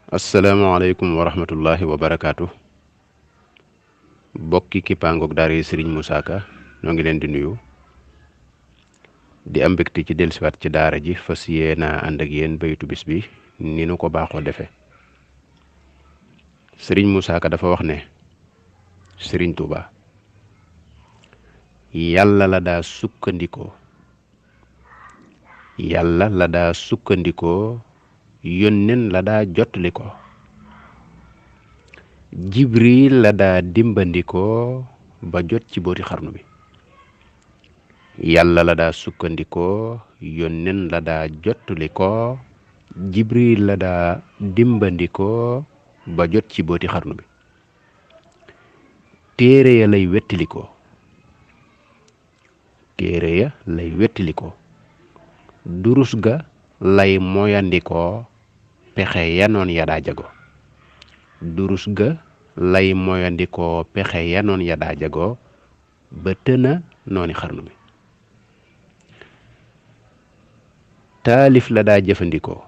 asalaamaaleykum wa rahmatullahi wa barakaatu. bokki kippaangoog daara yi Serigne Moussa Ka ñoo ngi leen di nuyu di am mbégte ci dellusiwaat ci daara ji fas yéena ànd ak yéen baytu bis bi ni nu ko baaxoo defee. Serigne Moussa Ka dafa wax ne Serigne Touba yàlla la daa sukkandikoo yónneen la daa jottali ko Jibril la daa dimbandikoo ba jot ci booti xarnu bi. yàlla la daa sukkandikoo yónneen la daa jottali ko Jibril la daa dimbandikoo ba jot ci booti xarnu bi. téere ya lay wettalikoo durus ga lay moyandikoo pexe yanoon ya daa jago ba tëna nooni xarnu bi. taalif la daa jëfandikoo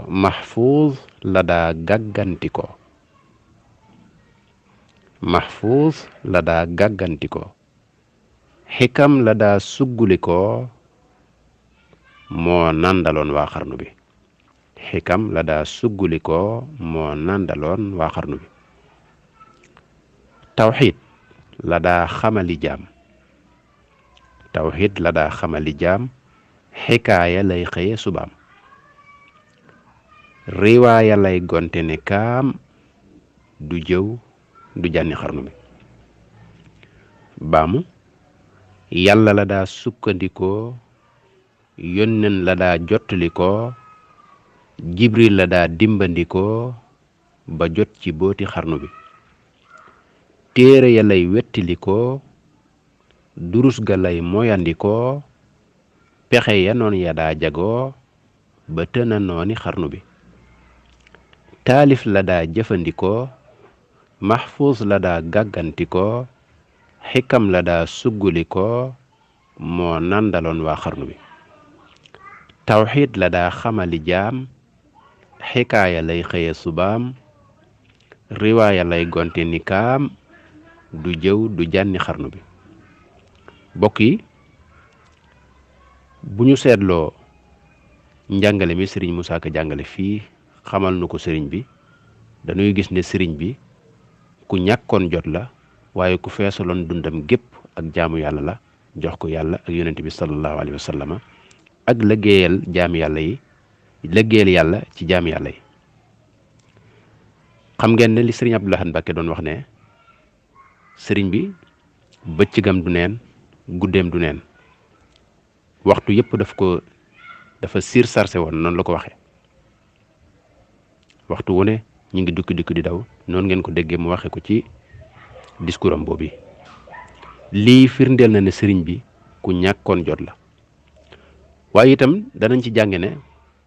mahfuuz la daa gàggantikoo xikam la daa suggulikoo moo nandaloon waa xarnu bi. tawxiid la daa xamali jaam xikaaya lay xëye subaam riwaaya lay gonte ne kaam du jëw du jànni xarnu bi. baamu yàlla la daa sukkandikoo yónneen la daa jottalikoo Jibril la daa dimbandikoo ba jot ci booti xarnu bi. téere ya lay wettalikoo durus ga lay moyandikoo pexe ya noon ya daa jagoo ba tëna nooni xarnu bi. taalif la daa jëfandikoo mahfuuz la daa gàggantikoo xikam la daa suggulikoo moo nandaloon waa xarnu bi. tawxiid la daa xamali jaam xikaaya lay xëye subaam riwaaya lay gonte ni kaam du jëw du jànni xarnu bi. bokk yi bu ñu seetloo njàngale mi Serigne Moussa Ka jàngale fii xamal nu ko sëriñ bi dañuy gis ne sëriñ bi ku ñàkkoon jot la waaye ku feesaloon dundam gépp ak jaamu yàlla la jox ko yàlla ak yonent bi sallallahu alayhi wa sallama ak liggéeyal yàlla ci jaami yàlla yi. xam ngeen ne li sëriñ Abdou Lahad Mbacké doon wax ne sëriñ bi bëccëgam du neen guddeem du neen waxtu yëpp dafa siir sarse woon noonu la ko waxee. waxtu wu ne ñu ngi dukki di daw noonu ngeen ko déggee mu waxe ko ci discours am boobu. lii firndeel na ne sëriñ bi ku ñàkkoon jot la waaye itam danañ ci jànge ne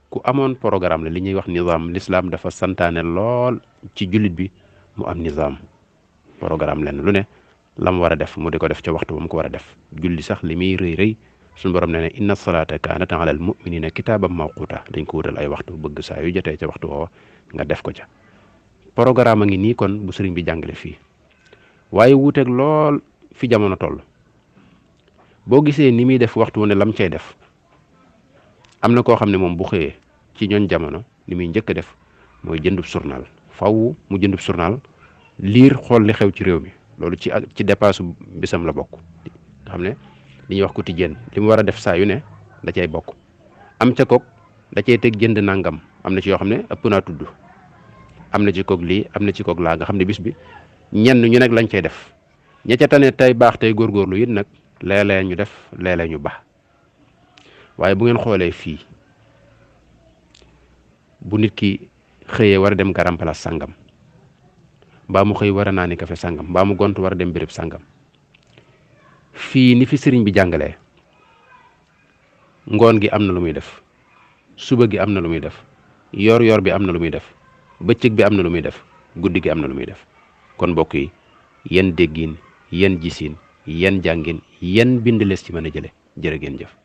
ku amoon programme la. li ñuy wax nizaam l'islam dafa santaane lool ci jullit bi mu am nizaam programme leen lu ne lam war a def mu di ko def ca waxtu ba mu ko war a def. julli sax li muy rëy suñu borom ne inna salaata kaanat alal mu'minina kitaaban mawquuta dañ ko wutal ay waxtu bëgg saa yu jotee ca waxtu woowa nga def ko ca. programme a ngi nii kon bu sëriñ bi jàngale fii waaye wuuteeg lool fi jamono toll. boo gisee ni muy def waxtu wu ne lam cay def am na koo xam ne moom bu xëyee ci ñooñ jamono li muy njëkk a def mooy jëndub journal. faw mu jëndub journal liir xool li xew ci réew mi. loolu ci dépasse bisam la bokk. nga xam ne li ñuy wax quotidien li mu war a def saa yu ne da cay bokk. am ca kook da cay teg jënd nangam am na ci yoo xam ne ëpp naa tudd. am na ci kook lii am na ci kook laa nga xam ne bis bi ñenn ñu nekk lañ cay def. ña ca tane tey baax tey góorgóorlu it nag léeg-léeg ñu def léeg-léeg ñu baax. waaye bu ngeen xoolee fii bu nit ki xëyee war a dem garam place sàngam mbaa mu xëy war a naani kafe sàngam mbaa mu gont war a dem béréb sàngam fii ni fi sëriñ bi jàngalee ngoon gi am na lu muy def suba gi am na lu muy def yor bi am na lu muy def bëccëg bi am na lu muy def guddi gi am na lu muy def. kon mbokk yi yan déggin yan gisin yan jàngin yan bind lees ci mën a jële jërë ngeen jëf.